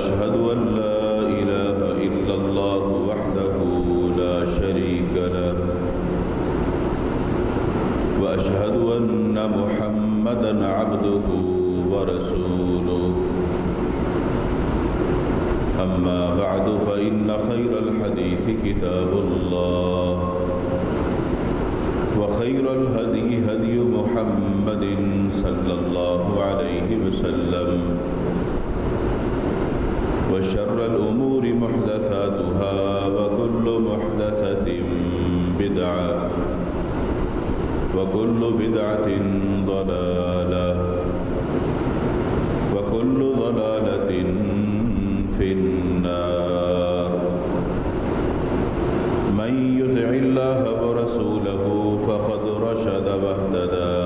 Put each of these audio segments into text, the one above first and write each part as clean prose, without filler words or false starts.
وأشهد أن لا إله إلا الله وحده لا شريك له وأشهد أن محمدًا عبده ورسوله أما بعد فإن خير الحديث كتاب الله وخير الهدي هدي محمد صلى الله عليه وسلم وشر الأمور محدثاتها وكل محدثة بدعة وكل بدعة ضلالة وكل ضلالة في النار من يطع الله ورسوله فقد رشد واهتدى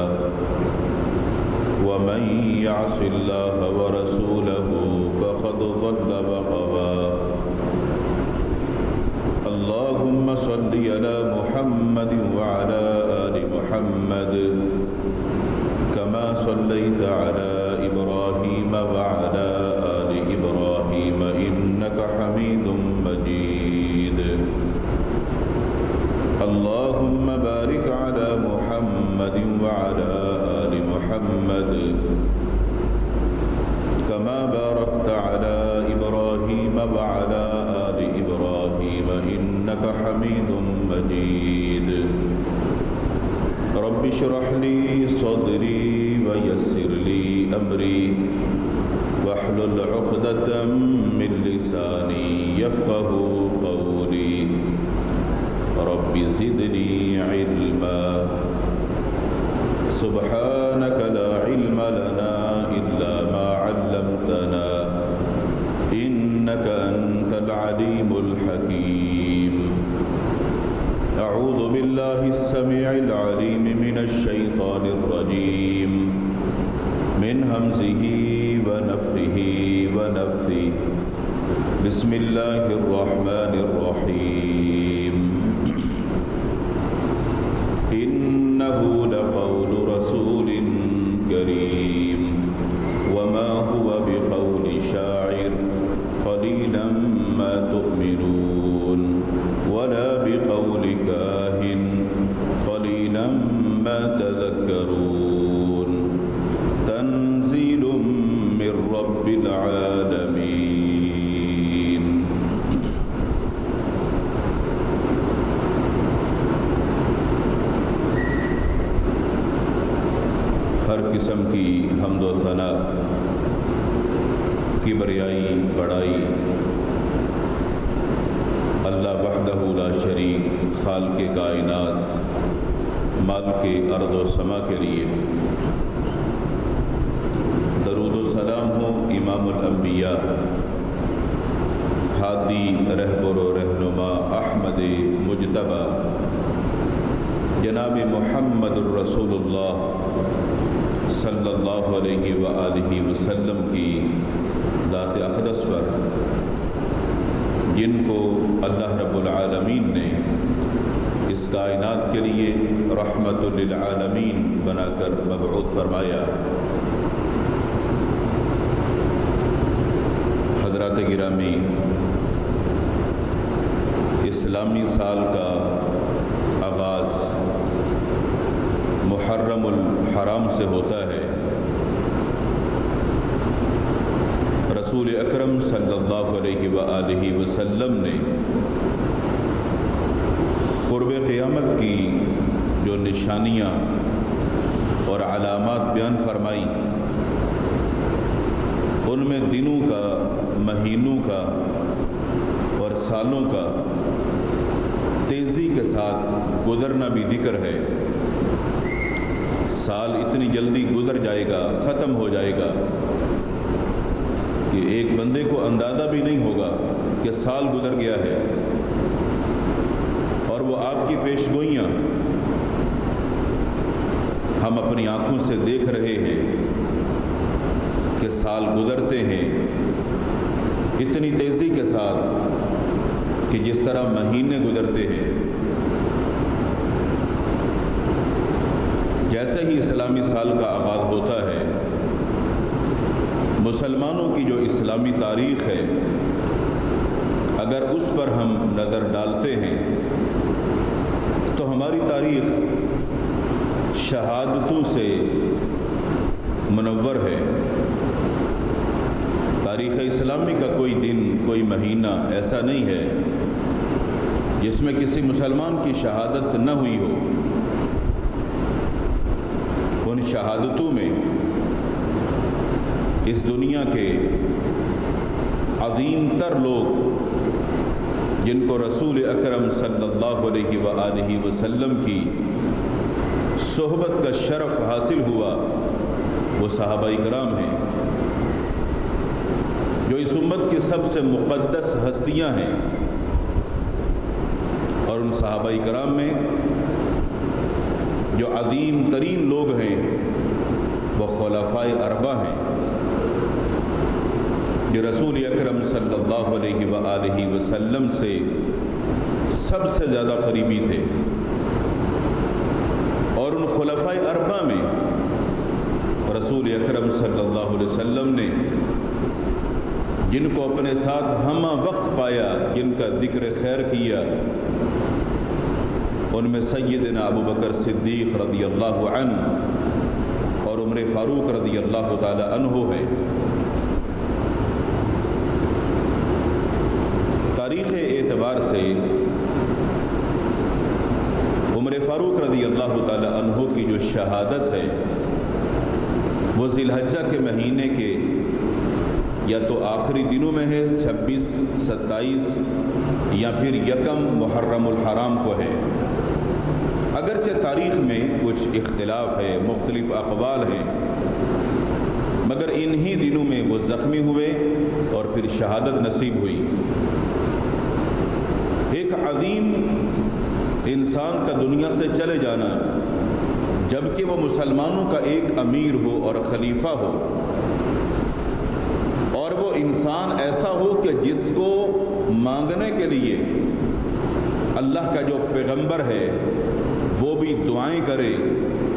ومن يعص الله ورسوله فقد ضل وغوى اللهم صل على محمد وعلى آل محمد كما صليت على إبراهيم وعلى آل إبراهيم إنك حميد مجيد اللهم بارك على محمد وعلى آل محمد كما باركت على إبراهيم وعلى آل إبراهيم إنك حميد مجيد رب اشرح لي صدري ويسر لي أمري واحلل عقدة من لساني يفقه قولي رب زدني علما سبحانك لا علم لنا إلا ما علمتنا إنك أنت العليم الحكيم أعوذ بالله السميع العليم من الشيطان الرجيم من همزه ونفخه ونفثه بسم الله الرحمن الرحيم إنه لقول رسول كريم وما هو بقول شاعر قليلا ما تؤمنون ولا بقول كاهن قليلا ما تذكرون تنزيل من رب العالمين ہر قسم کی حمد و ثنا کبریائی بڑائی اللہ وحدہ لا شریک خالق کائنات مالک ارض و سما کے لیے درود و سلام ہو امام الانبیاء ہادی رہبر و رہنما احمد مجتبی جناب محمد الرسول اللہ صلی اللہ علیہ وآلہ وسلم کی ذات اقدس پر جن کو اللہ رب العالمین نے اس کائنات کے لیے رحمت للعالمین بنا کر مبعوث فرمایا. حضرات گرامی، اسلامی سال کا آغاز محرم الحرام سے ہوتا ہے. رسول اکرم صلی اللہ علیہ وآلہ وسلم نے قرب قیامت کی جو نشانیاں اور علامات بیان فرمائی، ان میں دنوں کا، مہینوں کا اور سالوں کا تیزی کے ساتھ گزرنا بھی ذکر ہے. سال اتنی جلدی گزر جائے گا، ختم ہو جائے گا کہ ایک بندے کو اندازہ بھی نہیں ہوگا کہ سال گزر گیا ہے. اور وہ آپ کی پیش گوئیاں ہم اپنی آنکھوں سے دیکھ رہے ہیں کہ سال گزرتے ہیں اتنی تیزی کے ساتھ کہ جس طرح مہینے گزرتے ہیں. جیسے ہی اسلامی سال کا آغاز ہوتا ہے مسلمانوں کی جو اسلامی تاریخ ہے، اگر اس پر ہم نظر ڈالتے ہیں تو ہماری تاریخ شہادتوں سے منور ہے۔ تاریخ اسلامی کا کوئی دن، کوئی مہینہ ایسا نہیں ہے جس میں کسی مسلمان کی شہادت نہ ہوئی ہو۔ ان شہادتوں میں اس دنیا کے عظیم تر لوگ جن کو رسول اکرم صلی اللہ علیہ وآلہ وسلم کی صحبت کا شرف حاصل ہوا، وہ صحابہ کرام ہیں، جو اس امت کی سب سے مقدس ہستیاں ہیں۔ اور ان صحابہ کرام میں جو عظیم ترین لوگ ہیں وہ خلفائے اربعہ ہیں، جو رسول اکرم صلی اللہ علیہ وآلہ وسلم سے سب سے زیادہ قریبی تھے۔ اور ان خلفائے اربعہ میں رسول اکرم صلی اللہ علیہ وسلم نے جن کو اپنے ساتھ ہمہ وقت پایا، جن کا ذکر خیر کیا، ان میں سیدنا ابو بکر صدیق رضی اللہ عنہ اور عمر فاروق رضی اللہ تعالی عنہ ہے۔ تاریخ اعتبار سے عمر فاروق رضی اللہ تعالی عنہ کی جو شہادت ہے وہ ذی الحجہ کے مہینے کے یا تو آخری دنوں میں ہے، 26، 27 یا پھر یکم محرم الحرام کو ہے۔ اگرچہ تاریخ میں کچھ اختلاف ہے، مختلف اقوال ہیں، مگر انہی دنوں میں وہ زخمی ہوئے اور پھر شہادت نصیب ہوئی۔ ایک عظیم انسان کا دنیا سے چلے جانا، جبکہ وہ مسلمانوں کا ایک امیر ہو اور خلیفہ ہو، اور وہ انسان ایسا ہو کہ جس کو مانگنے کے لیے اللہ کا جو پیغمبر ہے وہ بھی دعائیں کرے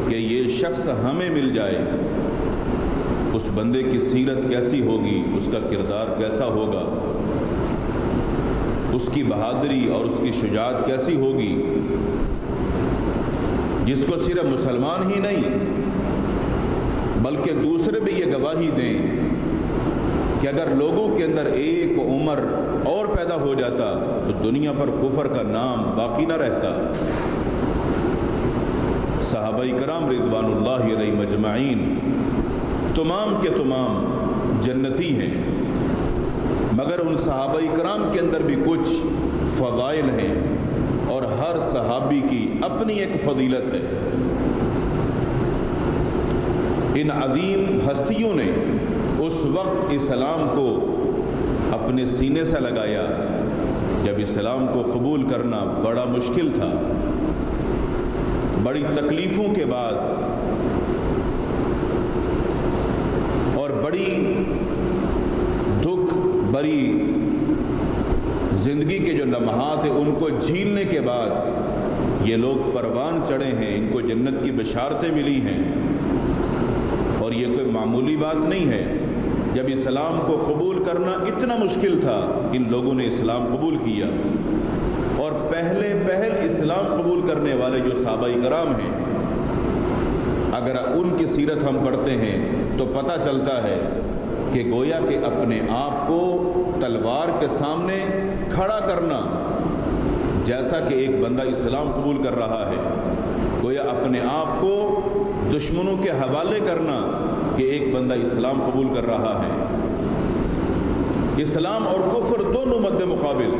کہ یہ شخص ہمیں مل جائے، اس بندے کی سیرت کیسی ہوگی، اس کا کردار کیسا ہوگا، اس کی بہادری اور اس کی شجاعت کیسی ہوگی، جس کو صرف مسلمان ہی نہیں بلکہ دوسرے بھی یہ گواہی دیں کہ اگر لوگوں کے اندر ایک عمر اور پیدا ہو جاتا تو دنیا پر کفر کا نام باقی نہ رہتا۔ صحابہ کرام رضوان اللہ علیہ مجمعین تمام کے تمام جنتی ہیں، مگر ان صحابہ کرام کے اندر بھی کچھ فضائل ہیں اور ہر صحابی کی اپنی ایک فضیلت ہے۔ ان عظیم ہستیوں نے اس وقت اسلام کو اپنے سینے سے لگایا جب اسلام کو قبول کرنا بڑا مشکل تھا۔ بڑی تکلیفوں کے بعد اور بڑی دکھ بری زندگی کے جو لمحات ہیں ان کو جھیلنے کے بعد یہ لوگ پروان چڑھے ہیں، ان کو جنت کی بشارتیں ملی ہیں۔ اور یہ کوئی معمولی بات نہیں ہے، جب اسلام کو قبول کرنا اتنا مشکل تھا ان لوگوں نے اسلام قبول کیا۔ اور پہلے اسلام قبول کرنے والے جو صحابہ کرام ہیں، اگر ان کی سیرت ہم پڑھتے ہیں تو پتہ چلتا ہے کہ گویا کہ اپنے آپ کو تلوار کے سامنے کھڑا کرنا، جیسا کہ ایک بندہ اسلام قبول کر رہا ہے، گویا اپنے آپ کو دشمنوں کے حوالے کرنا کہ ایک بندہ اسلام قبول کر رہا ہے۔ اسلام اور کفر دونوں مد مقابل،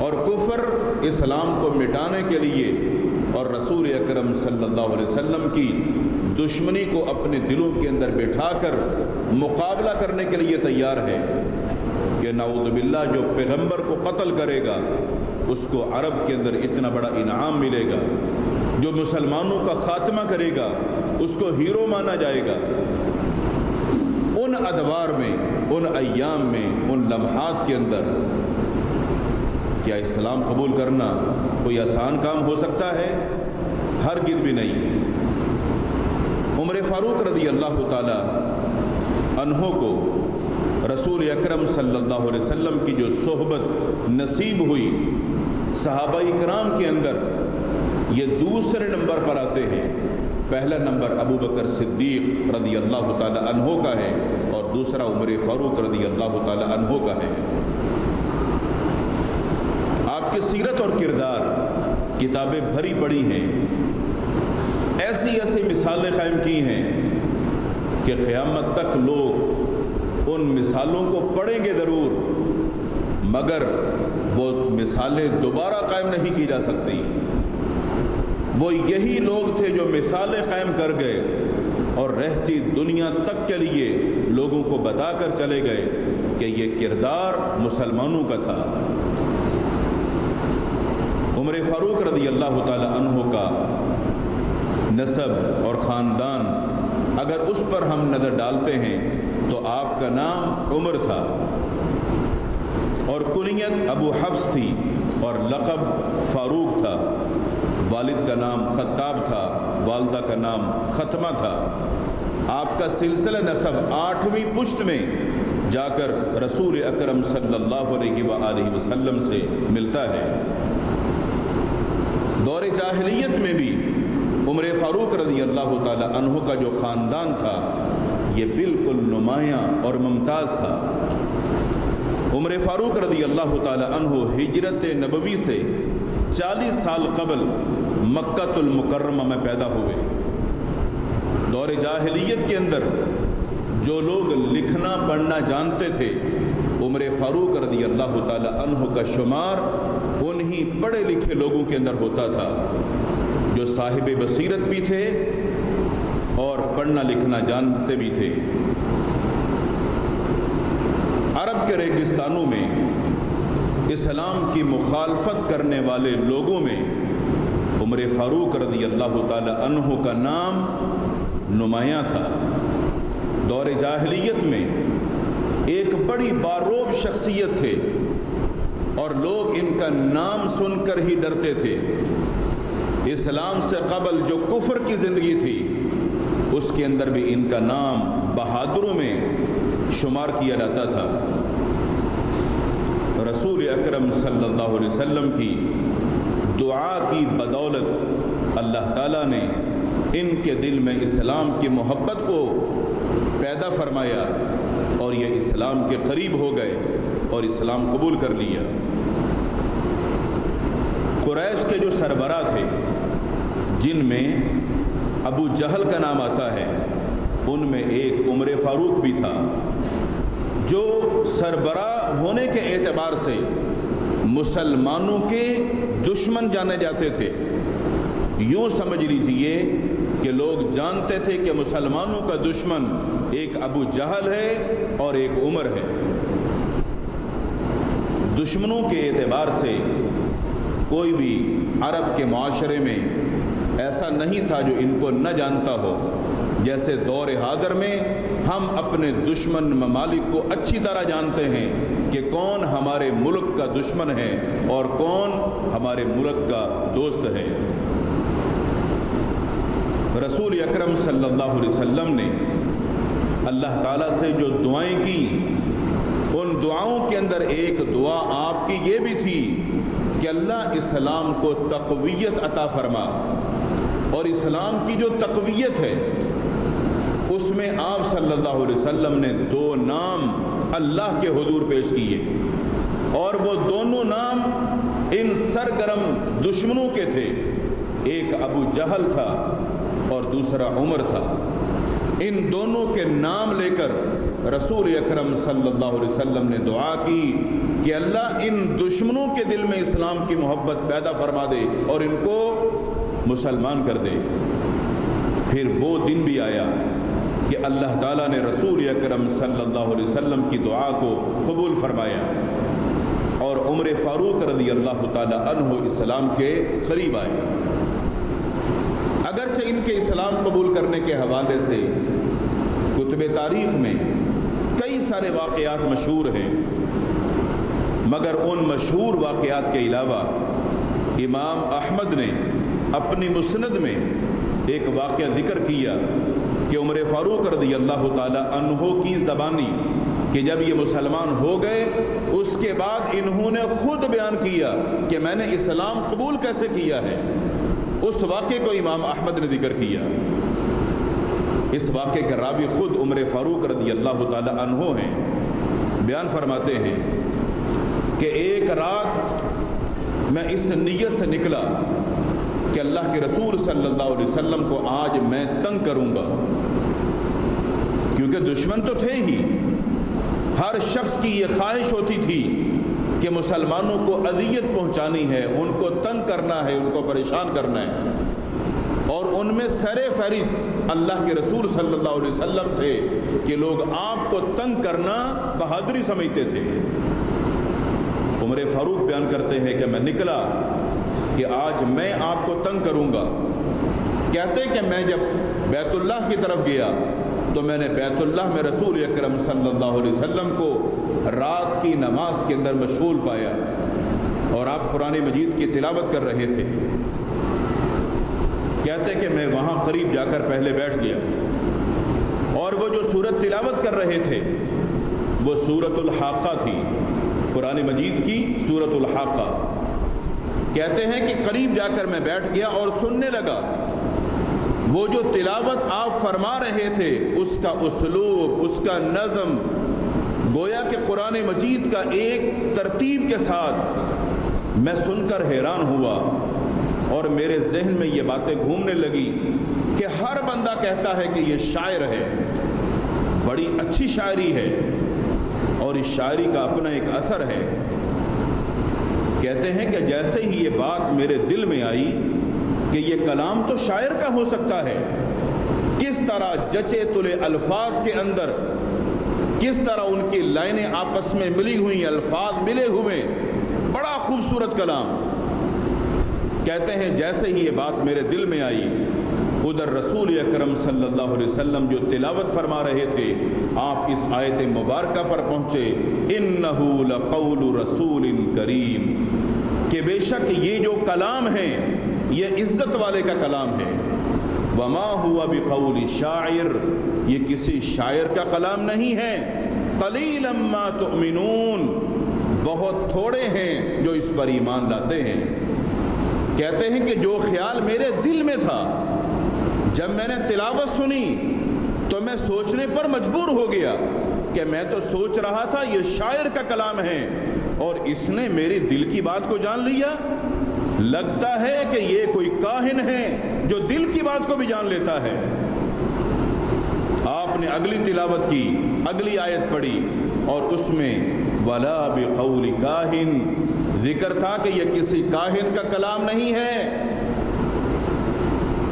اور کفر اسلام کو مٹانے کے لیے اور رسول اکرم صلی اللہ علیہ وسلم کی دشمنی کو اپنے دلوں کے اندر بٹھا کر مقابلہ کرنے کے لیے تیار ہے کہ نعوذ باللہ جو پیغمبر کو قتل کرے گا اس کو عرب کے اندر اتنا بڑا انعام ملے گا، جو مسلمانوں کا خاتمہ کرے گا اس کو ہیرو مانا جائے گا۔ ان ادوار میں، ان ایام میں، ان لمحات کے اندر کیا اسلام قبول کرنا کوئی آسان کام ہو سکتا ہے؟ ہرگز بھی نہیں۔ عمر فاروق رضی اللہ تعالی عنہ کو رسول اکرم صلی اللہ علیہ وسلم کی جو صحبت نصیب ہوئی، صحابہ کرام کے اندر یہ دوسرے نمبر پر آتے ہیں۔ پہلا نمبر ابو بکر صدیق رضی اللہ تعالی عنہ کا ہے اور دوسرا عمر فاروق رضی اللہ تعالی عنہ کا ہے۔ آپ کی سیرت اور کردار کتابیں بھری پڑی ہیں، ایسی ایسی مثالیں قائم کی ہیں کہ قیامت تک لوگ ان مثالوں کو پڑھیں گے ضرور، مگر وہ مثالیں دوبارہ قائم نہیں کی جا سکتی۔ وہ یہی لوگ تھے جو مثالیں قائم کر گئے اور رہتی دنیا تک کے لیے لوگوں کو بتا کر چلے گئے کہ یہ کردار مسلمانوں کا تھا۔ عمر فاروق رضی اللہ تعالی عنہ کا نسب اور خاندان اگر اس پر ہم نظر ڈالتے ہیں تو آپ کا نام عمر تھا اور کنیت ابو حفص تھی اور لقب فاروق تھا۔ والد کا نام خطاب تھا، والدہ کا نام ختمہ تھا۔ آپ کا سلسلہ نسب 8ویں پشت میں جا کر رسول اکرم صلی اللہ علیہ وآلہ وسلم سے ملتا ہے۔ دور جاہلیت میں بھی عمر فاروق رضی اللہ تعالی عنہ کا جو خاندان تھا یہ بالکل نمایاں اور ممتاز تھا۔ عمر فاروق رضی اللہ تعالی عنہ ہجرت نبوی سے 40 سال قبل مکہ المکرمہ میں پیدا ہوئے۔ دور جاہلیت کے اندر جو لوگ لکھنا پڑھنا جانتے تھے عمر فاروق رضی اللہ تعالی عنہ کا شمار انہی پڑھے لکھے لوگوں کے اندر ہوتا تھا جو صاحب بصیرت بھی تھے اور پڑھنا لکھنا جانتے بھی تھے۔ عرب کے ریگستانوں میں اسلام کی مخالفت کرنے والے لوگوں میں عمر فاروق رضی اللہ تعالی عنہ کا نام نمایاں تھا۔ دور جاہلیت میں ایک بڑی باروب شخصیت تھے اور لوگ ان کا نام سن کر ہی ڈرتے تھے۔ اسلام سے قبل جو کفر کی زندگی تھی اس کے اندر بھی ان کا نام بہادروں میں شمار کیا جاتا تھا۔ رسول اکرم صلی اللہ علیہ وسلم کی دعا کی بدولت اللہ تعالیٰ نے ان کے دل میں اسلام کی محبت کو پیدا فرمایا اور یہ اسلام کے قریب ہو گئے اور اسلام قبول کر لیا۔ قریش کے جو سربراہ تھے جن میں ابو جہل کا نام آتا ہے ان میں ایک عمر فاروق بھی تھا جو سربراہ ہونے کے اعتبار سے مسلمانوں کے دشمن جانے جاتے تھے۔ یوں سمجھ لیجئے کہ لوگ جانتے تھے کہ مسلمانوں کا دشمن ایک ابو جہل ہے اور ایک عمر ہے۔ دشمنوں کے اعتبار سے کوئی بھی عرب کے معاشرے میں ایسا نہیں تھا جو ان کو نہ جانتا ہو۔ جیسے دور حاضر میں ہم اپنے دشمن ممالک کو اچھی طرح جانتے ہیں کہ کون ہمارے ملک کا دشمن ہے اور کون ہمارے ملک کا دوست ہے۔ رسول اکرم صلی اللہ علیہ وسلم نے اللہ تعالیٰ سے جو دعائیں کی ان دعاؤں کے اندر ایک دعا آپ کی یہ بھی تھی کہ اللہ اسلام کو تقویت عطا فرما، اور اسلام کی جو تقویت ہے اس میں آپ صلی اللہ علیہ وسلم نے 2 نام اللہ کے حضور پیش کیے اور وہ دونوں نام ان سرگرم دشمنوں کے تھے۔ ایک ابو جہل تھا اور دوسرا عمر تھا۔ ان دونوں کے نام لے کر رسول اکرم صلی اللہ علیہ وسلم نے دعا کی کہ اللہ ان دشمنوں کے دل میں اسلام کی محبت پیدا فرما دے اور ان کو مسلمان کر دے۔ پھر وہ دن بھی آیا کہ اللہ تعالیٰ نے رسول اکرم صلی اللہ علیہ وسلم کی دعا کو قبول فرمایا اور عمر فاروق رضی اللہ تعالی عنہ اسلام کے قریب آئے۔ اگرچہ ان کے اسلام قبول کرنے کے حوالے سے کتب تاریخ میں کئی سارے واقعات مشہور ہیں، مگر ان مشہور واقعات کے علاوہ امام احمد نے اپنی مسند میں ایک واقعہ ذکر کیا کہ عمر فاروق رضی اللہ تعالی عنہ کی زبانی کہ جب یہ مسلمان ہو گئے اس کے بعد انہوں نے خود بیان کیا کہ میں نے اسلام قبول کیسے کیا ہے. اس واقعے کو امام احمد نے ذکر کیا. اس واقعے کے راوی خود عمر فاروق رضی اللہ تعالی عنہ ہیں. بیان فرماتے ہیں کہ ایک رات میں اس نیت سے نکلا کہ اللہ کے رسول صلی اللہ علیہ وسلم کو آج میں تنگ کروں گا، کیونکہ دشمن تو تھے ہی. ہر شخص کی یہ خواہش ہوتی تھی کہ مسلمانوں کو اذیت پہنچانی ہے، ان کو تنگ کرنا ہے، ان کو پریشان کرنا ہے. اور ان میں سر فہرست اللہ کے رسول صلی اللہ علیہ وسلم تھے کہ لوگ آپ کو تنگ کرنا بہادری سمجھتے تھے. عمر فاروق بیان کرتے ہیں کہ میں نکلا کہ آج میں آپ کو تنگ کروں گا. کہتے کہ میں جب بیت اللہ کی طرف گیا تو میں نے بیت اللہ میں رسول اکرم صلی اللہ علیہ وسلم کو رات کی نماز کے اندر مشغول پایا اور آپ قرآن مجید کی تلاوت کر رہے تھے. کہتے کہ میں وہاں قریب جا کر پہلے بیٹھ گیا اور وہ جو سورت تلاوت کر رہے تھے وہ سورۃ الحاقہ تھی، قرآن مجید کی سورۃ الحاقہ. کہتے ہیں کہ قریب جا کر میں بیٹھ گیا اور سننے لگا. وہ جو تلاوت آپ فرما رہے تھے اس کا اسلوب، اس کا نظم، گویا کہ قرآن مجید کا ایک ترتیب کے ساتھ میں سن کر حیران ہوا اور میرے ذہن میں یہ باتیں گھومنے لگی کہ ہر بندہ کہتا ہے کہ یہ شاعر ہے، بڑی اچھی شاعری ہے اور اس شاعری کا اپنا ایک اثر ہے. کہتے ہیں کہ جیسے ہی یہ بات میرے دل میں آئی کہ یہ کلام تو شاعر کا ہو سکتا ہے، کس طرح جچے تلے الفاظ کے اندر، کس طرح ان کی لائنیں آپس میں ملی ہوئی، الفاظ ملے ہوئے، بڑا خوبصورت کلام. کہتے ہیں جیسے ہی یہ بات میرے دل میں آئی ادھر رسول اکرم صلی اللہ علیہ وسلم جو تلاوت فرما رہے تھے آپ اس آیت مبارکہ پر پہنچے، اِنَّهُ لَقَوْلُ رَسُولٍ کریم، کہ بے شک یہ جو کلام ہے یہ عزت والے کا کلام ہے. وَمَا هُوَ بِقَوْلِ شَاعِرٍ، یہ کسی شاعر کا کلام نہیں ہے. قَلِيلًا مَا تُؤْمِنُونَ، بہت تھوڑے ہیں جو اس پر ایمان لاتے ہیں. کہتے ہیں کہ جو خیال میرے دل میں تھا جب میں نے تلاوت سنی تو میں سوچنے پر مجبور ہو گیا کہ میں تو سوچ رہا تھا یہ شاعر کا کلام ہے اور اس نے میری دل کی بات کو جان لیا. لگتا ہے کہ یہ کوئی کاہن ہے جو دل کی بات کو بھی جان لیتا ہے. آپ نے اگلی تلاوت کی، اگلی آیت پڑھی اور اس میں وَلَا بِقَوْلِ كَاهِنٍ ذکر تھا کہ یہ کسی کاہن کا کلام نہیں ہے.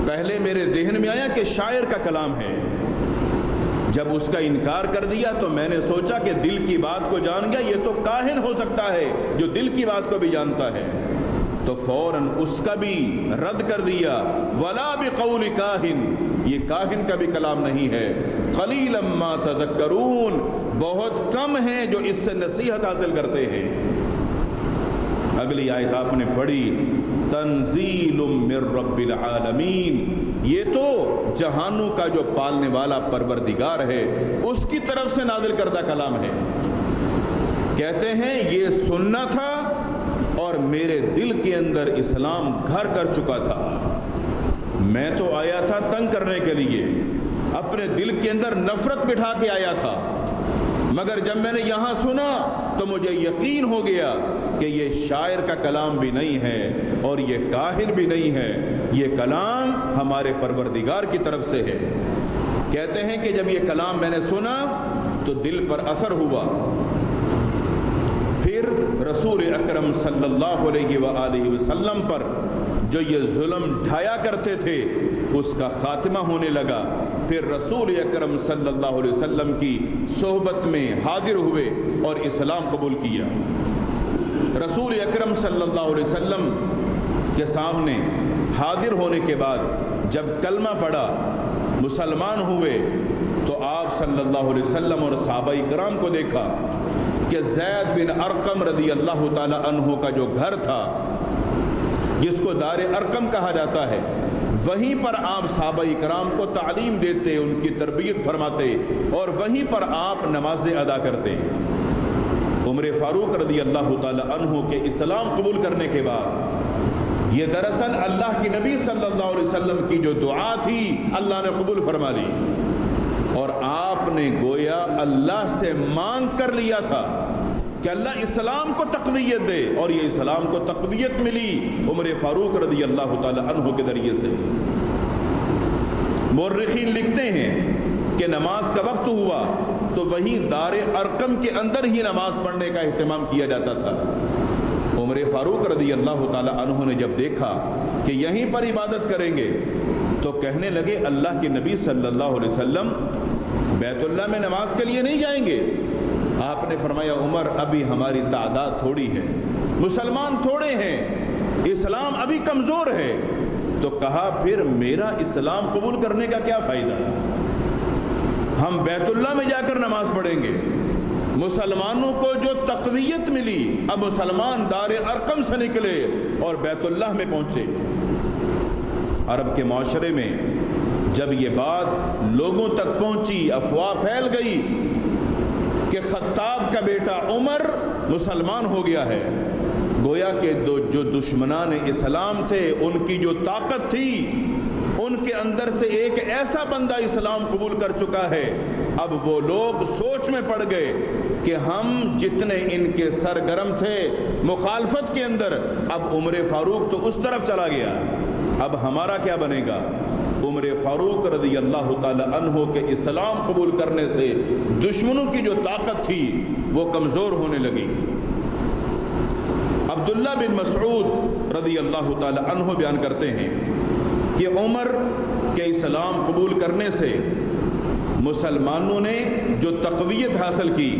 پہلے میرے ذہن میں آیا کہ شاعر کا کلام ہے، جب اس کا انکار کر دیا تو میں نے سوچا کہ دل کی بات کو جان گیا، یہ تو کاہن ہو سکتا ہے جو دل کی بات کو بھی جانتا ہے. تو فوراً اس کا بھی رد کر دیا، وَلَا بِقَوْلِ كَاهِنٍ، یہ کاہن کا بھی کلام نہیں ہے. قَلِيلًا مَا تَذَكَّرُونَ، بہت کم ہیں جو اس سے نصیحت حاصل کرتے ہیں. اگلی آیت آپ نے پڑھی، تنزیل من رب العالمین، یہ تو جہانوں کا جو پالنے والا پروردگار ہے اس کی طرف سے نازل کردہ کلام ہے. کہتے ہیں یہ سننا تھا اور میرے دل کے اندر اسلام گھر کر چکا تھا. میں تو آیا تھا تنگ کرنے کے لیے، اپنے دل کے اندر نفرت بٹھا کے آیا تھا، مگر جب میں نے یہاں سنا تو مجھے یقین ہو گیا کہ یہ شاعر کا کلام بھی نہیں ہے اور یہ کاہن بھی نہیں ہے، یہ کلام ہمارے پروردگار کی طرف سے ہے. کہتے ہیں کہ جب یہ کلام میں نے سنا تو دل پر اثر ہوا. پھر رسول اکرم صلی اللہ علیہ وآلہ وسلم پر جو یہ ظلم ڈھایا کرتے تھے اس کا خاتمہ ہونے لگا. پھر رسول اکرم صلی اللہ علیہ وسلم کی صحبت میں حاضر ہوئے اور اسلام قبول کیا. رسول اکرم صلی اللہ علیہ وسلم کے سامنے حاضر ہونے کے بعد جب کلمہ پڑھا، مسلمان ہوئے، تو آپ صلی اللہ علیہ وسلم اور صحابہ کرام کو دیکھا کہ زید بن ارقم رضی اللہ تعالی عنہ کا جو گھر تھا جس کو دار ارقم کہا جاتا ہے، وہیں پر آپ صحابہ کرام کو تعلیم دیتے، ان کی تربیت فرماتے، اور وہیں پر آپ نمازیں ادا کرتے۔ عمر فاروق رضی اللہ تعالی عنہ کے اسلام قبول کرنے کے بعد یہ دراصل اللہ کے نبی صلی اللہ علیہ وسلم کی جو دعا تھی اللہ نے قبول فرما لی، اور آپ نے گویا اللہ سے مانگ کر لیا تھا کہ اللہ اسلام کو تقویت دے، اور یہ اسلام کو تقویت ملی عمر فاروق رضی اللہ تعالی عنہ کے ذریعے سے۔ مورخین لکھتے ہیں کہ نماز کا وقت ہوا تو وہیں دار ارقم کے اندر ہی نماز پڑھنے کا اہتمام کیا جاتا تھا۔ عمر فاروق رضی اللہ تعالی عنہ نے جب دیکھا کہ یہیں پر عبادت کریں گے تو کہنے لگے اللہ کے نبی صلی اللہ علیہ وسلم بیت اللہ میں نماز کے لیے نہیں جائیں گے؟ آپ نے فرمایا عمر ابھی ہماری تعداد تھوڑی ہے، مسلمان تھوڑے ہیں، اسلام ابھی کمزور ہے۔ تو کہا پھر میرا اسلام قبول کرنے کا کیا فائدہ؟ ہم بیت اللہ میں جا کر نماز پڑھیں گے، مسلمانوں کو جو تقویت ملی، اب مسلمان دار ارقم سے نکلے اور بیت اللہ میں پہنچے۔ عرب کے معاشرے میں جب یہ بات لوگوں تک پہنچی، افواہ پھیل گئی کہ خطاب کا بیٹا عمر مسلمان ہو گیا ہے، گویا کہ جو دشمنان اسلام تھے ان کی جو طاقت تھی ان کے اندر سے ایک ایسا بندہ اسلام قبول کر چکا ہے۔ اب وہ لوگ سوچ میں پڑ گئے کہ ہم جتنے ان کے سرگرم تھے مخالفت کے اندر، اب عمر فاروق تو اس طرف چلا گیا، اب ہمارا کیا بنے گا؟ عمر فاروق رضی اللہ تعالی عنہ کے اسلام قبول کرنے سے دشمنوں کی جو طاقت تھی وہ کمزور ہونے لگی۔ عبداللہ بن مسعود رضی اللہ تعالی عنہ بیان کرتے ہیں کہ عمر کے اسلام قبول کرنے سے مسلمانوں نے جو تقویت حاصل کی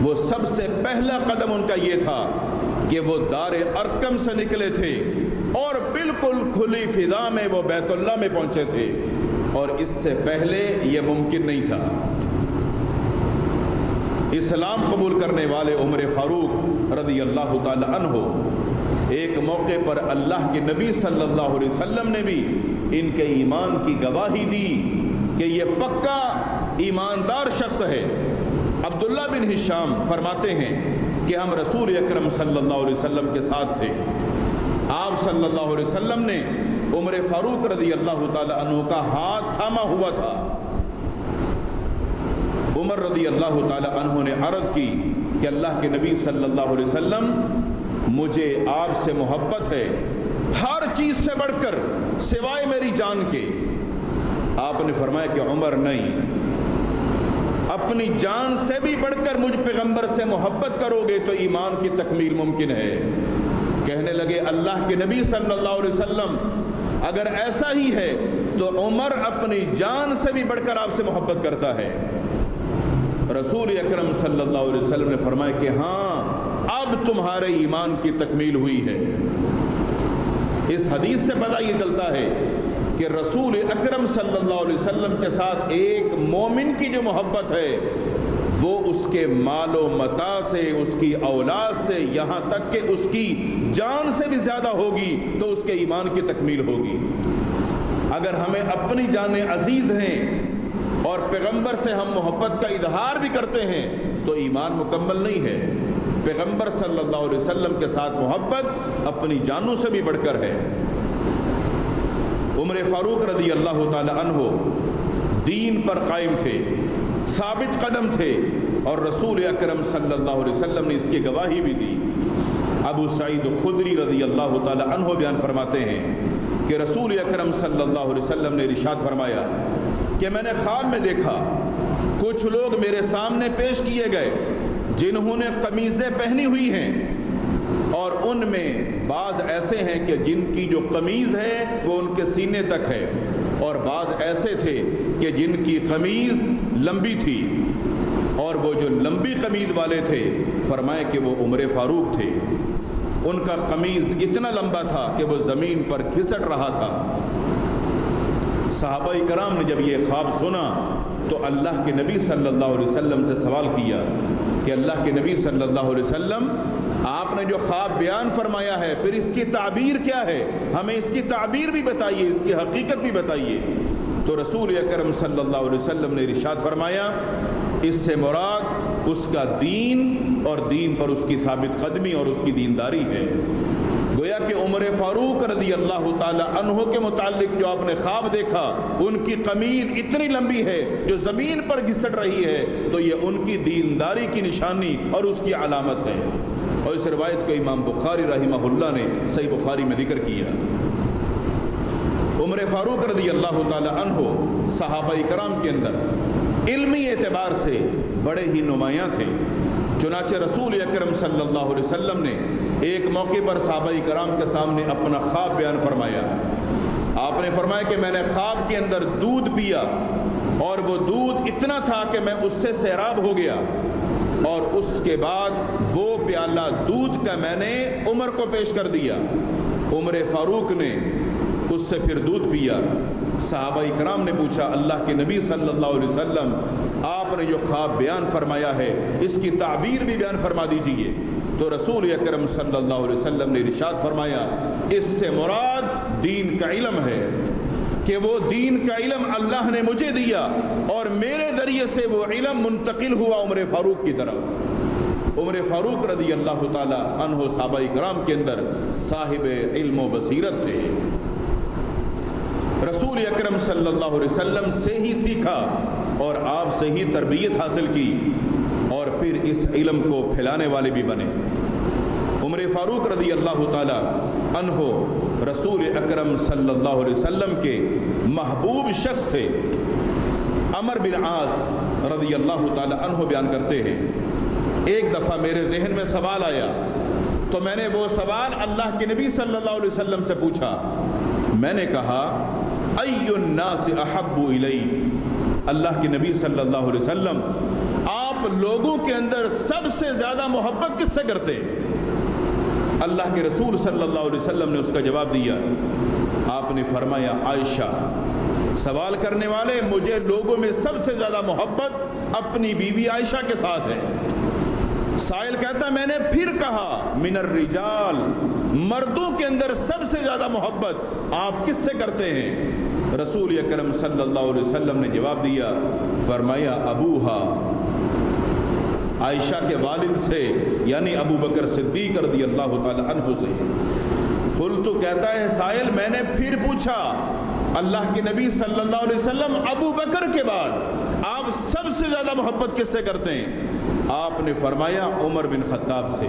وہ سب سے پہلا قدم ان کا یہ تھا کہ وہ دار ارقم سے نکلے تھے اور بالکل کھلی فضا میں وہ بیت اللہ میں پہنچے تھے، اور اس سے پہلے یہ ممکن نہیں تھا۔ اسلام قبول کرنے والے عمر فاروق رضی اللہ تعالی عنہ ایک موقع پر اللہ کے نبی صلی اللہ علیہ وسلم نے بھی ان کے ایمان کی گواہی دی کہ یہ پکا ایماندار شخص ہے۔ عبداللہ بن ہشام فرماتے ہیں کہ ہم رسول اکرم صلی اللہ علیہ وسلم کے ساتھ تھے، آپ صلی اللہ علیہ وسلم نے عمر فاروق رضی اللہ تعالی عنہ کا ہاتھ تھاما ہوا تھا۔ عمر رضی اللہ تعالی عنہ نے عرض کی کہ اللہ کے نبی صلی اللہ علیہ وسلم مجھے آپ سے محبت ہے ہر چیز سے بڑھ کر سوائے میری جان کے۔ آپ نے فرمایا کہ عمر نہیں، اپنی جان سے بھی بڑھ کر مجھ پیغمبر سے محبت کرو گے تو ایمان کی تکمیل ممکن ہے۔ کہنے لگے اللہ کے نبی صلی اللہ علیہ وسلم اگر ایسا ہی ہے تو عمر اپنی جان سے بھی بڑھ کر آپ سے محبت کرتا ہے۔ رسول اکرم صلی اللہ علیہ وسلم نے فرمایا کہ ہاں اب تمہارے ایمان کی تکمیل ہوئی ہے۔ اس حدیث سے پتہ یہ چلتا ہے کہ رسول اکرم صلی اللہ علیہ وسلم کے ساتھ ایک مومن کی جو محبت ہے وہ اس کے مال و متاع سے، اس کی اولاد سے، یہاں تک کہ اس کی جان سے بھی زیادہ ہوگی تو اس کے ایمان کی تکمیل ہوگی۔ اگر ہمیں اپنی جانیں عزیز ہیں اور پیغمبر سے ہم محبت کا اظہار بھی کرتے ہیں تو ایمان مکمل نہیں ہے۔ پیغمبر صلی اللہ علیہ وسلم کے ساتھ محبت اپنی جانوں سے بھی بڑھ کر ہے۔ عمر فاروق رضی اللہ تعالی عنہ دین پر قائم تھے، ثابت قدم تھے، اور رسول اکرم صلی اللہ علیہ وسلم نے اس کی گواہی بھی دی۔ ابو سعید خدری رضی اللہ تعالی عنہ بیان فرماتے ہیں کہ رسول اکرم صلی اللہ علیہ وسلم نے ارشاد فرمایا کہ میں نے خواب میں دیکھا کچھ لوگ میرے سامنے پیش کیے گئے جنہوں نے قمیضیں پہنی ہوئی ہیں، اور ان میں بعض ایسے ہیں کہ جن کی جو قمیض ہے وہ ان کے سینے تک ہے، اور بعض ایسے تھے کہ جن کی قمیض لمبی تھی، اور وہ جو لمبی قمیض والے تھے فرمائے کہ وہ عمر فاروق تھے۔ ان کا قمیض اتنا لمبا تھا کہ وہ زمین پر گھسٹ رہا تھا۔ صحابہ کرام نے جب یہ خواب سنا تو اللہ کے نبی صلی اللہ علیہ وسلم سے سوال کیا کہ اللہ کے نبی صلی اللہ علیہ وسلم آپ نے جو خواب بیان فرمایا ہے پھر اس کی تعبیر کیا ہے، ہمیں اس کی تعبیر بھی بتائیے، اس کی حقیقت بھی بتائیے۔ تو رسول اکرم صلی اللہ علیہ وسلم نے ارشاد فرمایا اس سے مراد اس کا دین اور دین پر اس کی ثابت قدمی اور اس کی دینداری ہے۔ گویا کہ عمر فاروق رضی اللہ تعالی عنہ کے متعلق جو آپ نے خواب دیکھا، ان کی قمیض اتنی لمبی ہے جو زمین پر گھسٹ رہی ہے، تو یہ ان کی دینداری کی نشانی اور اس کی علامت ہے۔ اور اس روایت کو امام بخاری رحمہ اللہ نے صحیح بخاری میں ذکر کیا۔ عمر فاروق رضی اللہ تعالی عنہ صحابہ کرام کے اندر علمی اعتبار سے بڑے ہی نمایاں تھے۔ چنانچہ رسول اکرم صلی اللہ علیہ وسلم نے ایک موقع پر صحابہ کرام کے سامنے اپنا خواب بیان فرمایا۔ آپ نے فرمایا کہ میں نے خواب کے اندر دودھ پیا اور وہ دودھ اتنا تھا کہ میں اس سے سیراب ہو گیا، اور اس کے بعد وہ پیالہ دودھ کا میں نے عمر کو پیش کر دیا۔ عمر فاروق نے اس سے پھر دودھ پیا۔ صحابہ کرام نے پوچھا اللہ کے نبی صلی اللہ علیہ وسلم آپ نے جو خواب بیان فرمایا ہے اس کی تعبیر بھی بیان فرما دیجئے۔ تو رسول اکرم صلی اللہ علیہ وسلم نے ارشاد فرمایا اس سے مراد دین کا علم ہے، کہ وہ دین کا علم اللہ نے مجھے دیا اور میرے ذریعے سے وہ علم منتقل ہوا عمر فاروق کی طرف۔ عمر فاروق رضی اللہ تعالی عنہ صحابہ کرام کے اندر صاحب علم و بصیرت تھے۔ رسول اکرم صلی اللہ علیہ وسلم سے ہی سیکھا اور آپ سے ہی تربیت حاصل کی، اور پھر اس علم کو پھیلانے والے بھی بنے۔ عمر فاروق رضی اللہ تعالی عنہ رسول اکرم صلی اللہ علیہ وسلم کے محبوب شخص تھے۔ عمر بن عاص رضی اللہ تعالی عنہ بیان کرتے ہیں ایک دفعہ میرے ذہن میں سوال آیا تو میں نے وہ سوال اللہ کے نبی صلی اللہ علیہ وسلم سے پوچھا۔ میں نے کہا ای الناس احب الیک، اللہ کے نبی صلی اللہ علیہ وسلم آپ لوگوں کے اندر سب سے زیادہ محبت کس سے کرتے ہیں؟ اللہ کے رسول صلی اللہ علیہ وسلم نے اس کا جواب دیا۔ آپ نے فرمایا عائشہ۔ سوال کرنے والے مجھے لوگوں میں سب سے زیادہ محبت اپنی بیوی عائشہ کے ساتھ ہے۔ سائل کہتا میں نے پھر کہا من الرجال، مردوں کے اندر سب سے زیادہ محبت آپ کس سے کرتے ہیں؟ رسول اکرم صلی اللہ علیہ وسلم نے جواب دیا، فرمایا ابوہا، عائشہ کے والد سے، یعنی ابو بکر صدیق رضی اللہ تعالی عنہ سے۔ قلت کہتا ہے سائل میں نے پھر پوچھا اللہ کے نبی صلی اللہ علیہ وسلم ابو بکر کے بعد آپ سب سے زیادہ محبت کس سے کرتے ہیں؟ آپ نے فرمایا عمر بن خطاب سے۔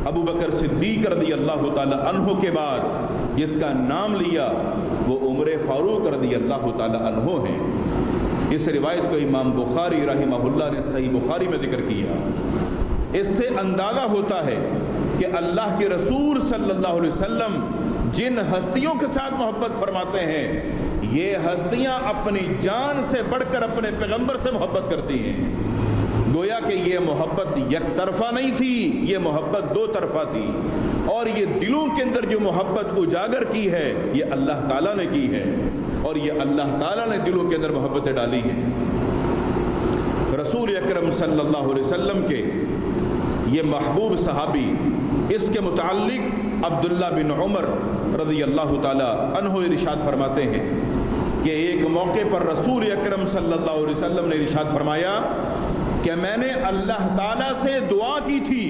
ابو بکر صدیق رضی اللہ تعالی عنہ کے بعد جس کا نام لیا وہ عمر فاروق رضی اللہ تعالی عنہ ہیں۔ اس روایت کو امام بخاری رحمہ اللہ نے صحیح بخاری میں ذکر کیا۔ اس سے اندازہ ہوتا ہے کہ اللہ کے رسول صلی اللہ علیہ وسلم جن ہستیوں کے ساتھ محبت فرماتے ہیں یہ ہستیاں اپنی جان سے بڑھ کر اپنے پیغمبر سے محبت کرتی ہیں۔ گویا کہ یہ محبت یک طرفہ نہیں تھی، یہ محبت دو طرفہ تھی، اور یہ دلوں کے اندر جو محبت اجاگر کی ہے یہ اللہ تعالیٰ نے کی ہے، اور یہ اللہ تعالیٰ نے دلوں کے اندر محبتیں ڈالی ہیں۔ رسول اکرم صلی اللہ علیہ وسلم کے یہ محبوب صحابی، اس کے متعلق عبداللہ بن عمر رضی اللہ تعالی عنہ ارشاد فرماتے ہیں کہ ایک موقع پر رسول اکرم صلی اللہ علیہ وسلم نے ارشاد فرمایا کہ میں نے اللہ تعالیٰ سے دعا کی تھی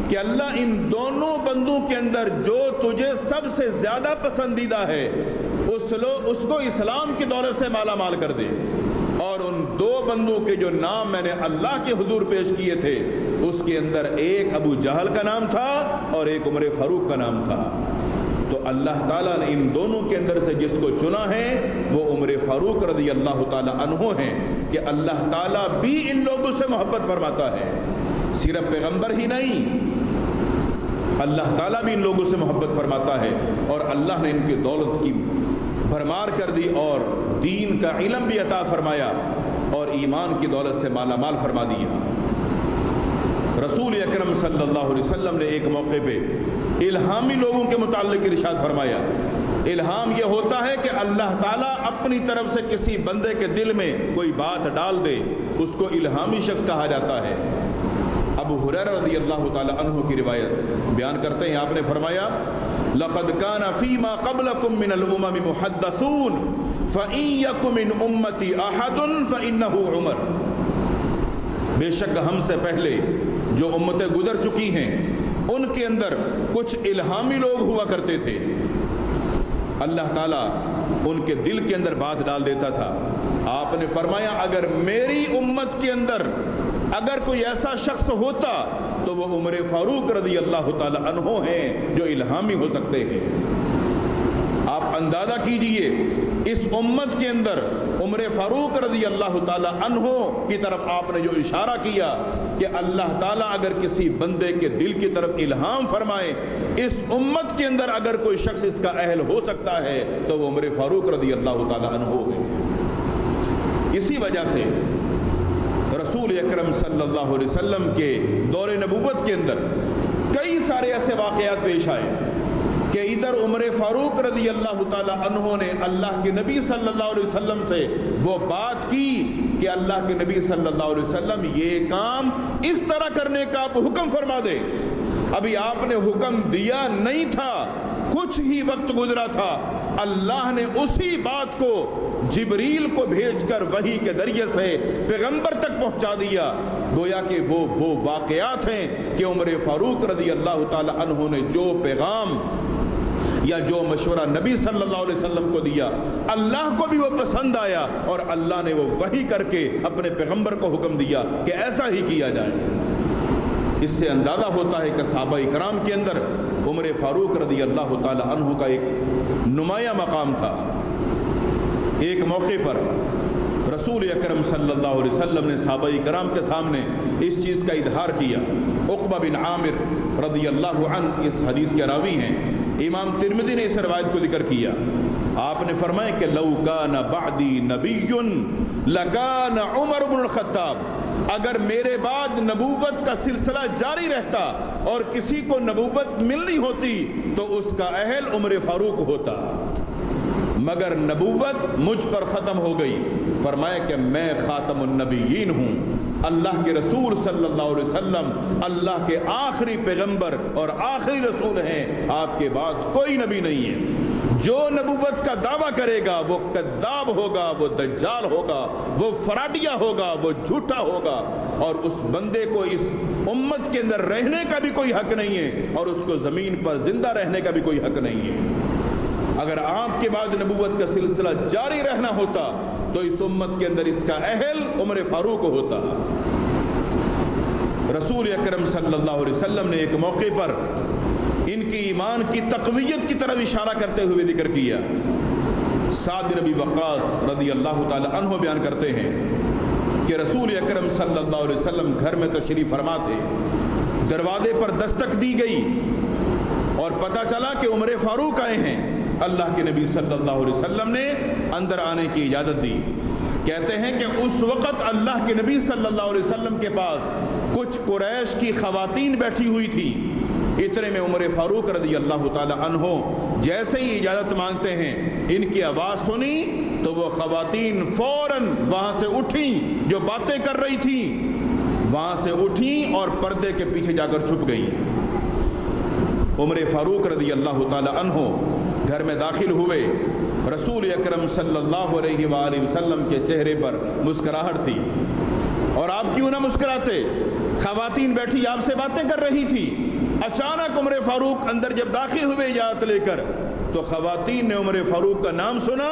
کہ اللہ ان دونوں بندوں کے اندر جو تجھے سب سے زیادہ پسندیدہ ہے اس کو اسلام کی دولت سے مالا مال کر دے، اور ان دو بندوں کے جو نام میں نے اللہ کے حضور پیش کیے تھے اس کے اندر ایک ابو جہل کا نام تھا اور ایک عمر فاروق کا نام تھا۔ تو اللہ تعالیٰ نے ان دونوں کے اندر سے جس کو چنا ہے وہ عمر فاروق رضی اللہ تعالی عنہ ہیں، کہ اللہ تعالیٰ بھی ان لوگوں سے محبت فرماتا ہے، صرف پیغمبر ہی نہیں، اللہ تعالیٰ بھی ان لوگوں سے محبت فرماتا ہے، اور اللہ نے ان کی دولت کی بھرمار کر دی اور دین کا علم بھی عطا فرمایا اور ایمان کی دولت سے مالا مال فرما دیا۔ رسول اکرم صلی اللہ علیہ وسلم نے ایک موقع پہ الہامی لوگوں کے متعلق ارشاد فرمایا الہام یہ ہوتا ہے کہ اللہ تعالیٰ اپنی طرف سے کسی بندے کے دل میں کوئی بات ڈال دے، اس کو الہامی شخص کہا جاتا ہے۔ ابو ہریرہ رضی اللہ تعالی عنہ کی روایت بیان کرتے ہیں، آپ نے فرمایا لقد كان فيما قبلكم من الامم محدثون فإن يكن من امتي احد فإنه عمر۔ بے شک ہم سے پہلے جو امتیں گزر چکی ہیں ان کے اندر کچھ الہامی لوگ ہوا کرتے تھے، اللہ تعالیٰ ان کے دل کے اندر بات ڈال دیتا تھا۔ آپ نے فرمایا اگر میری امت کے اندر اگر کوئی ایسا شخص ہوتا تو وہ عمر فاروق رضی اللہ تعالی عنہ ہیں جو الہامی ہو سکتے ہیں۔ آپ اندازہ کیجئے اس امت کے اندر عمر فاروق رضی اللہ تعالی عنہ کی طرف آپ نے جو اشارہ کیا کہ اللہ تعالیٰ اگر کسی بندے کے دل کی طرف الہام فرمائے، اس امت کے اندر اگر کوئی شخص اس کا اہل ہو سکتا ہے تو وہ عمر فاروق رضی اللہ تعالی عنہ ہے۔ اسی وجہ سے رسول اکرم صلی اللہ علیہ وسلم کے دور نبوت کے اندر کئی سارے ایسے واقعات پیش آئے کہ ادھر عمر فاروق رضی اللہ تعالی عنہ نے اللہ کے نبی صلی اللہ علیہ وسلم سے وہ بات کی کہ اللہ کے نبی صلی اللہ علیہ وسلم یہ کام اس طرح کرنے کا آپ حکم فرما دے۔ ابھی آپ نے حکم دیا نہیں تھا، کچھ ہی وقت گزرا تھا، اللہ نے اسی بات کو جبریل کو بھیج کر وحی کے ذریعے سے پیغمبر تک پہنچا دیا۔ گویا کہ وہ واقعات ہیں کہ عمر فاروق رضی اللہ تعالی عنہ نے جو پیغام یا جو مشورہ نبی صلی اللہ علیہ وسلم کو دیا، اللہ کو بھی وہ پسند آیا اور اللہ نے وہ وحی کر کے اپنے پیغمبر کو حکم دیا کہ ایسا ہی کیا جائے۔ اس سے اندازہ ہوتا ہے کہ صحابہ کرام کے اندر عمر فاروق رضی اللہ تعالی عنہ کا ایک نمایاں مقام تھا۔ ایک موقع پر رسول اکرم صلی اللہ علیہ وسلم نے صحابہ کرام کے سامنے اس چیز کا اظہار کیا۔ عقبہ بن عامر رضی اللہ عنہ اس حدیث کے راوی ہیں، امام ترمذی نے اس روایت کو ذکر کیا۔ آپ نے فرمایا کہ لو کان بعدی نبی لکان عمر بن الخطاب، اگر میرے بعد نبوت کا سلسلہ جاری رہتا اور کسی کو نبوت ملنی ہوتی تو اس کا اہل عمر فاروق ہوتا، مگر نبوت مجھ پر ختم ہو گئی۔ فرمایا کہ میں خاتم النبیین ہوں، اللہ کے رسول صلی اللہ علیہ وسلم اللہ کے آخری پیغمبر اور آخری رسول ہیں، آپ کے بعد کوئی نبی نہیں ہے۔ جو نبوت کا دعویٰ کرے گا وہ کذاب ہوگا، وہ دجال ہوگا، وہ فراڈیا ہوگا، وہ جھوٹا ہوگا، اور اس بندے کو اس امت کے اندر رہنے کا بھی کوئی حق نہیں ہے اور اس کو زمین پر زندہ رہنے کا بھی کوئی حق نہیں ہے۔ اگر آپ کے بعد نبوت کا سلسلہ جاری رہنا ہوتا تو اس امت کے اندر اس کا اہل عمر فاروق ہوتا۔ رسول اکرم صلی اللہ علیہ وسلم نے ایک موقع پر ان کی ایمان کی تقویت کی طرف اشارہ کرتے ہوئے ذکر کیا۔ سعد بن ابی وقاص رضی اللہ تعالی عنہ بیان کرتے ہیں کہ رسول اکرم صلی اللہ علیہ وسلم گھر میں تشریف فرما تھے، دروازے پر دستک دی گئی اور پتہ چلا کہ عمر فاروق آئے ہیں۔ اللہ کے نبی صلی اللہ علیہ وسلم نے اندر آنے کی اجازت دی۔ کہتے ہیں کہ اس وقت اللہ کے نبی صلی اللہ علیہ وسلم کے پاس کچھ قریش کی خواتین بیٹھی ہوئی تھی۔ اتنے میں عمر فاروق رضی اللہ تعالی عنہ جیسے ہی اجازت مانگتے ہیں، ان کی آواز سنی تو وہ خواتین فوراً وہاں سے اٹھیں، جو باتیں کر رہی تھیں وہاں سے اٹھیں اور پردے کے پیچھے جا کر چھپ گئیں۔ عمر فاروق رضی اللہ تعالی عنہ گھر میں داخل ہوئے، رسول اکرم صلی اللہ علیہ وآلہ وسلم کے چہرے پر مسکراہٹ تھی، اور آپ کیوں نہ مسکراتے؟ خواتین بیٹھی آپ سے باتیں کر رہی تھی۔ اچانک عمر فاروق اندر جب داخل ہوئے اجازت لے کر تو خواتین نے عمر فاروق کا نام سنا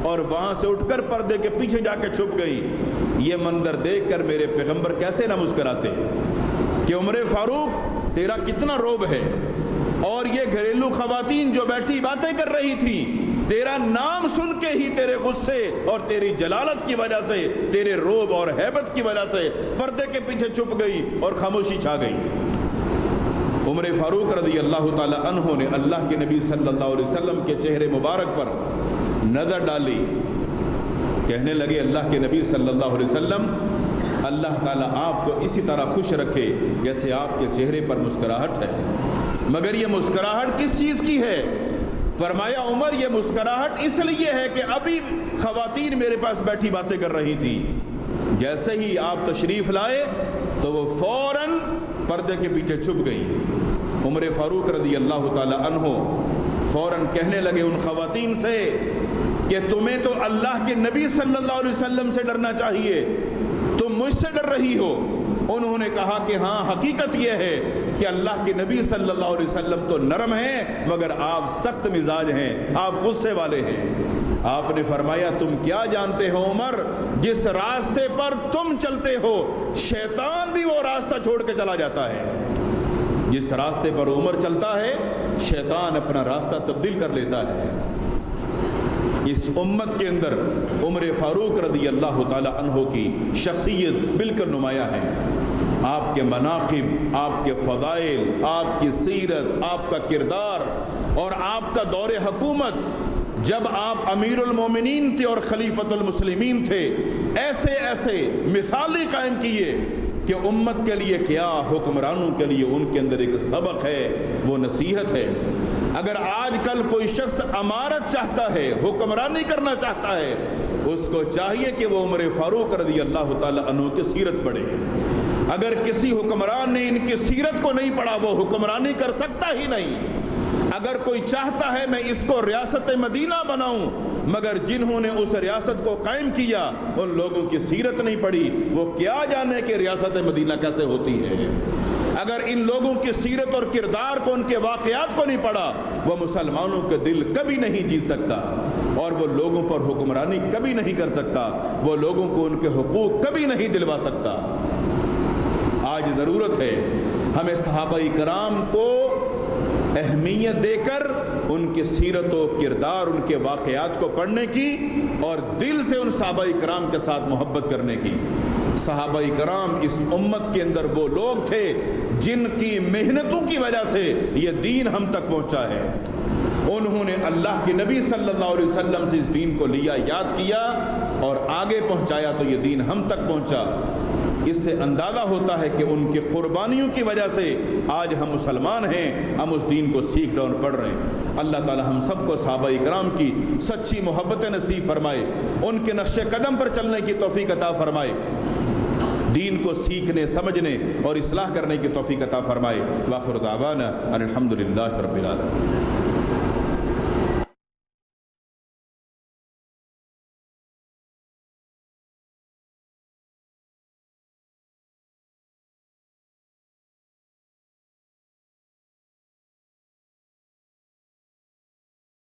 اور وہاں سے اٹھ کر پردے کے پیچھے جا کے چھپ گئیں۔ یہ منظر دیکھ کر میرے پیغمبر کیسے نہ مسکراتے کہ عمر فاروق تیرا کتنا روب ہے، اور یہ گھریلو خواتین جو بیٹھی باتیں کر رہی تھی تیرا نام سن کے ہی تیرے غصے اور تیری جلالت کی وجہ سے، تیرے روب اور ہیبت کی وجہ سے پردے کے پیچھے چھپ گئی اور خاموشی چھا گئی۔ عمر فاروق رضی اللہ تعالی عنہ نے اللہ کے نبی صلی اللہ علیہ وسلم کے چہرے مبارک پر نظر ڈالی، کہنے لگے اللہ کے نبی صلی اللہ علیہ وسلم اللہ تعالیٰ آپ کو اسی طرح خوش رکھے جیسے آپ کے چہرے پر مسکراہٹ ہے۔ مگر یہ مسکراہٹ کس چیز کی ہے؟ فرمایا عمر یہ مسکراہٹ اس لیے ہے کہ ابھی خواتین میرے پاس بیٹھی باتیں کر رہی تھیں، جیسے ہی آپ تشریف لائے تو وہ فوراً پردے کے پیچھے چھپ گئیں۔ عمر فاروق رضی اللہ تعالی عنہ فوراً کہنے لگے ان خواتین سے کہ تمہیں تو اللہ کے نبی صلی اللہ علیہ وسلم سے ڈرنا چاہیے، تم مجھ سے ڈر رہی ہو۔ انہوں نے کہا کہ ہاں حقیقت یہ ہے کہ اللہ کے نبی صلی اللہ علیہ وسلم تو نرم ہیں مگر آپ سخت مزاج ہیں، آپ غصے والے ہیں۔ آپ نے فرمایا تم کیا جانتے ہو عمر، جس راستے پر تم چلتے ہو شیطان بھی وہ راستہ چھوڑ کے چلا جاتا ہے۔ جس راستے پر عمر چلتا ہے شیطان اپنا راستہ تبدیل کر لیتا ہے۔ اس امت کے اندر عمر فاروق رضی اللہ تعالی عنہ کی شخصیت بالکل نمایاں ہے۔ آپ کے مناقب، آپ کے فضائل، آپ کی سیرت، آپ کا کردار اور آپ کا دور حکومت، جب آپ امیر المومنین تھے اور خلیفۃ المسلمین تھے، ایسے ایسے مثالیں قائم کیے کہ امت کے لیے کیا حکمرانوں کے لیے ان کے اندر ایک سبق ہے، وہ نصیحت ہے۔ اگر آج کل کوئی شخص امارت چاہتا ہے، حکمرانی کرنا چاہتا ہے، اس کو چاہیے کہ وہ عمر فاروق رضی اللہ تعالی عنہ کی سیرت پڑھے۔ اگر کسی حکمران نے ان کی سیرت کو نہیں پڑھا وہ حکمرانی کر سکتا ہی نہیں۔ اگر کوئی چاہتا ہے میں اس کو ریاست مدینہ بناؤں مگر جنہوں نے اس ریاست کو قائم کیا ان لوگوں کی سیرت نہیں پڑھی، وہ کیا جانے کہ ریاست مدینہ کیسے ہوتی ہے۔ اگر ان لوگوں کی سیرت اور کردار کو، ان کے واقعات کو نہیں پڑھا، وہ مسلمانوں کے دل کبھی نہیں جیت سکتا اور وہ لوگوں پر حکمرانی کبھی نہیں کر سکتا، وہ لوگوں کو ان کے حقوق کبھی نہیں دلوا سکتا۔ آج ضرورت ہے ہمیں صحابہ کرام کو اہمیت دے کر ان کی سیرت و کردار، ان کے واقعات کو پڑھنے کی اور دل سے ان صحابہ کرام کے ساتھ محبت کرنے کی۔ صحابہ کرام اس امت کے اندر وہ لوگ تھے جن کی محنتوں کی وجہ سے یہ دین ہم تک پہنچا ہے۔ انہوں نے اللہ کے نبی صلی اللہ علیہ وسلم سے اس دین کو لیا، یاد کیا اور آگے پہنچایا تو یہ دین ہم تک پہنچا۔ اس سے اندازہ ہوتا ہے کہ ان کی قربانیوں کی وجہ سے آج ہم مسلمان ہیں، ہم اس دین کو سیکھ رہے اور پڑھ رہے ہیں۔ اللہ تعالی ہم سب کو صحابہ کرام کی سچی محبت نصیب فرمائے، ان کے نقش قدم پر چلنے کی توفیق عطا فرمائے، دین کو سیکھنے، سمجھنے اور اصلاح کرنے کی توفیق عطا فرمائے۔ وآخر دعوانا ان الحمد للہ رب العالمین۔